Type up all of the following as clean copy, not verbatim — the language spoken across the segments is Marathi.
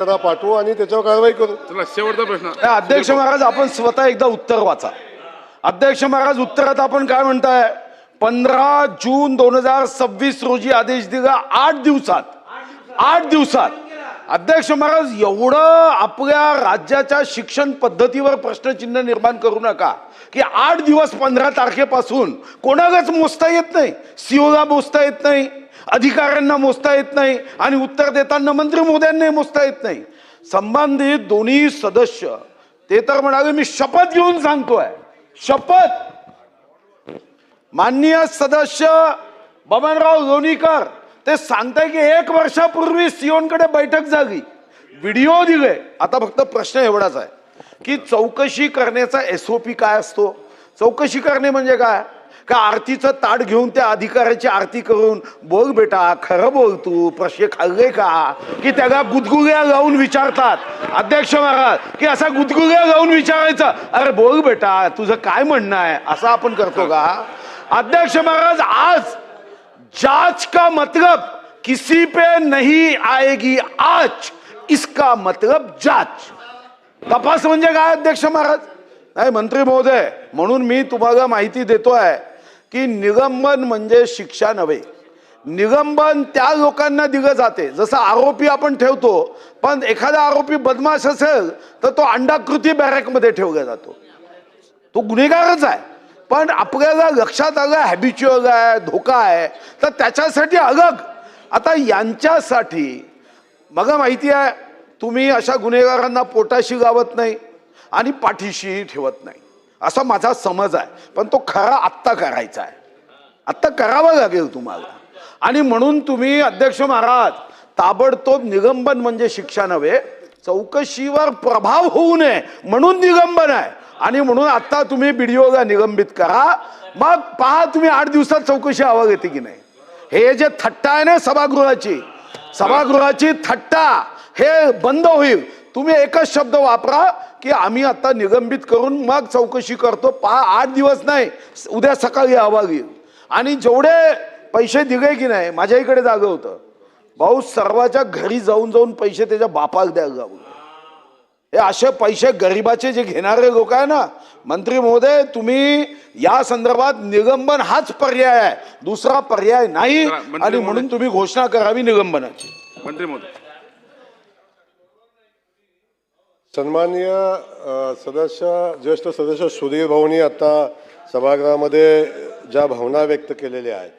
पाठवू आणि त्याच्यावर कारवाई करू. चला शेवटचा प्रश्न. अध्यक्ष महाराज, आपण स्वतः एकदा उत्तर वाचा. अध्यक्ष महाराज, उत्तरात आपण काय म्हणताय? 15 जून 2026 रोजी आदेश दिला. 8 दिवसात अध्यक्ष महाराज, एवढं आपल्या राज्याच्या शिक्षण पद्धतीवर प्रश्नचिन्ह निर्माण करू नका की 8 दिवस 15 तारखेपासून कोणालाच मोजता येत नाही. सीओला मोजता येत नाही, अधिकाऱ्यांना मोजता येत नाही आणि उत्तर देताना मंत्री महोदयांना मोजता येत नाही. संबंधित दोन्ही सदस्य ते तर म्हणाले मी शपथ घेऊन सांगतोय, शपथ. माननीय सदस्य बबनराव लोणीकर ते सांगताय की 1 वर्षापूर्वी सीओंकडे बैठक झाली, व्हिडिओ दिले. आता फक्त प्रश्न एवढाच आहे की चौकशी करण्याचा SOP काय असतो? चौकशी करणे म्हणजे काय? का आरतीचं ताट घेऊन त्या अधिकाऱ्याची आरती करून बोल बेटा खरं बोल तू प्रश्न खाल्ले का, की त्याला गुदगुल्या लावून विचारतात अध्यक्ष महाराज, की असा गुदगुल्या लावून विचारायचं अरे बोल बेटा तुझं काय म्हणणं आहे, असं आपण करतो का अध्यक्ष महाराज? आज जांच का मतलब किसी पे नहीं आएगी आज, इसका मतलब जांच. तपास म्हणजे काय अध्यक्ष महाराज? नाही मंत्री महोदय, म्हणून मी तुम्हाला माहिती देतोय की निलंबन म्हणजे शिक्षा नव्हे. निलंबन त्या लोकांना दिलं जाते जसं आरोपी आपण ठेवतो, पण एखादा आरोपी बदमाश असेल तर तो अंडाकृती बॅरेकमध्ये ठेवला जातो, तो गुन्हेगारच आहे. पण आपल्याला लक्षात आलं हॅबिच्युअल आहे, धोका आहे, तर त्याच्यासाठी अलग. आता यांच्यासाठी मला माहिती आहे तुम्ही अशा गुन्हेगारांना पोटाशी लावत नाही आणि पाठीशी ठेवत नाही, असा माझा समज आहे. पण तो खरा आत्ता करायचा आहे, आत्ता करावा लागेल तुम्हाला. आणि म्हणून तुम्ही अध्यक्ष महाराज ताबडतोब निलंबन म्हणजे शिक्षा नव्हे, चौकशीवर प्रभाव होऊ नये म्हणून निलंबन आहे. आणि म्हणून आता तुम्ही BDOला निलंबित करा, मग पहा तुम्ही 8 दिवसात चौकशी अहवाल येते की नाही. हे जे थट्टा आहे ना सभागृहाची थट्टा, हे बंद होईल. तुम्ही एकच शब्द वापरा की आम्ही आता निलंबित करून मग चौकशी करतो. 8 दिवस नाही, उद्या सकाळी अहवाल येईल. आणि जेवढे पैसे दिले की नाही, माझ्या इकडे जागं होतं भाऊ, सर्वाच्या घरी जाऊन जाऊन पैसे त्याच्या बापाला द्यायला जाऊ. हे असे पैसे गरिबाचे जे घेणारे लोक आहे ना, मंत्री महोदय तुम्ही या संदर्भात निलंबन हाच पर्याय आहे, दुसरा पर्याय नाही. आणि म्हणून तुम्ही घोषणा करावी निलंबनाची. मंत्री महोदय. सन्माननीय सदस्य ज्येष्ठ सदस्य सुधीर भाऊंनी आता सभागृहामध्ये ज्या भावना व्यक्त केलेल्या आहेत,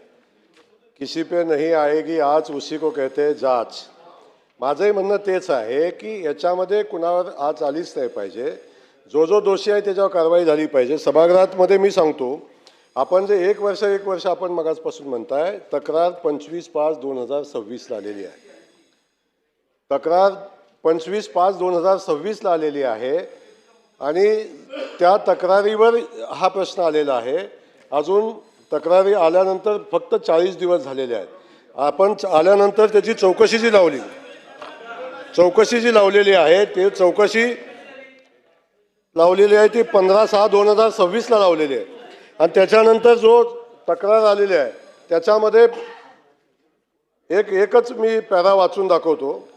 किसी पे नहीं आएगी आज उसी को कहते जांच. माझंही म्हणणं तेच आहे की याच्यामध्ये कुणावर आज आलीच नाही पाहिजे. जो दोषी आहे त्याच्यावर कारवाई झाली पाहिजे. सभागृहामध्ये मी सांगतो, आपण जे 1 वर्ष आपण मगाचपासून म्हणताय, तक्रार 25/5/2026 आलेली आहे. तक्रार 25/5/2026 आलेली आहे आणि त्या तक्रारीवर हा प्रश्न आलेला आहे. अजून तक्रारी आल्यानंतर फक्त 40 दिवस झालेले आहेत. आपण आल्यानंतर त्याची चौकशी जी लावलेली आहे, ते चौकशी लावलेली आहे ती 15/6/2026 लावलेली आहे. आणि त्याच्यानंतर जो तक्रार आलेली आहे त्याच्यामध्ये एकच मी पॅरा वाचून दाखवतो.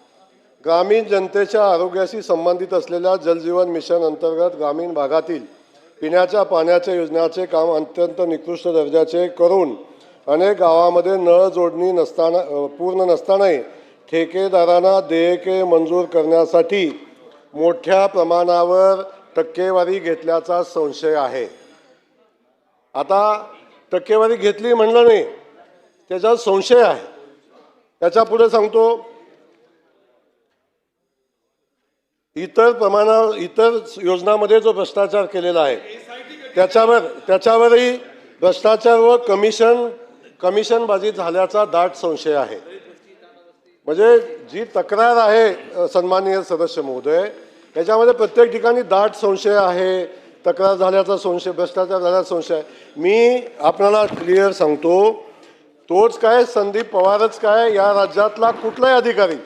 ग्रामीण जनतेच्या आरोग्याशी संबंधित असलेल्या जलजीवन मिशन अंतर्गत ग्रामीण भागातील पिण्याच्या पाण्याच्या योजनाचे काम अत्यंत निकृष्ट दर्जाचे करून अनेक गावामध्ये नळ जोडणी पूर्ण नसतानाही ठेकेदारांना देयके मंजूर करण्यासाठी मोठ्या प्रमाणावर टक्केवारी घेतल्याचा संशय आहे. आता टक्केवारी घेतली म्हणलं नाही, त्याच्यात संशय आहे. त्याच्या पुढे सांगतो, इतर योजनांमध्ये जो भ्रष्टाचार केलेला आहे त्याच्यावरही भ्रष्टाचार व कमिशनबाजी झाल्याचा दाट संशय आहे. म्हणजे जी तक्रार आहे सन्माननीय सदस्य महोदय, याच्यामध्ये प्रत्येक ठिकाणी दाट संशय आहे. तक्रार झाल्याचा संशय, भ्रष्टाचार झाल्याचा संशय. मी आपल्याला क्लिअर सांगतो, तोच काय संदीप पवारच काय, या राज्यातला कुठलाही अधिकारी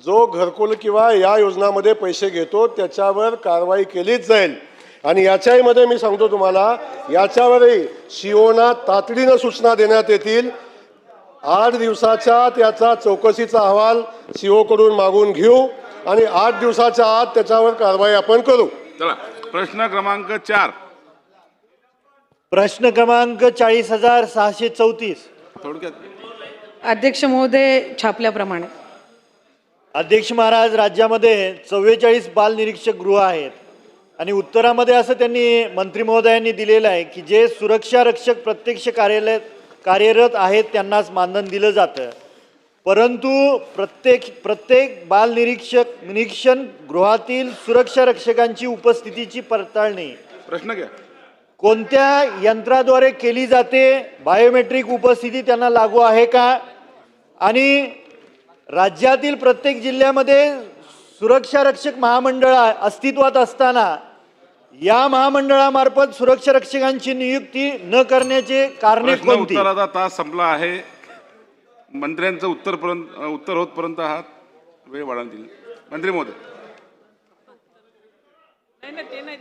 जो घरकुल किंवा या योजनामध्ये पैसे घेतो त्याच्यावर कारवाई केलीच जाईल. आणि याच्यामध्ये मी सांगतो तुम्हाला, याच्यावरही सीओना तातडीनं सूचना देण्यात येतील. 8 दिवसाच्या त्याचा चौकशीचा अहवाल सीओ कडून मागून घेऊ आणि 8 दिवसाच्या आत त्याच्यावर कारवाई आपण करू. चला प्रश्न क्रमांक 4. प्रश्न क्रमांक 40,634. थोडक्यात. अध्यक्ष महोदय, छापल्याप्रमाणे. अध्यक्ष महाराज, राज्यामध्ये 44 बाल निरीक्षक गृह आहेत आणि उत्तरामध्ये असं त्यांनी मंत्री महोदयांनी दिलेलं आहे की जे सुरक्षा रक्षक प्रत्यक्ष कार्यरत आहेत त्यांनाच मानधन दिलं जातं, परंतु प्रत्येक बाल निरीक्षण गृहातील सुरक्षा रक्षकांची उपस्थितीची पडताळणी प्रश्न घ्या. कोणत्या यंत्राद्वारे केली जाते? बायोमेट्रिक उपस्थिती त्यांना लागू आहे का? आणि राज्यातील प्रत्येक जिल्ह्यामध्ये सुरक्षा रक्षक महामंडळ अस्तित्वात असताना या महामंडळामार्फत सुरक्षा रक्षकांची नियुक्ती न करण्याचे कारणे प्रश्न कोणती? उत्तराचा तास संपला आहे. मंत्र्यांचं उत्तर होतपर्यंत हा वेळ वाढवतील. मंत्री महोदय. नाही ते नाही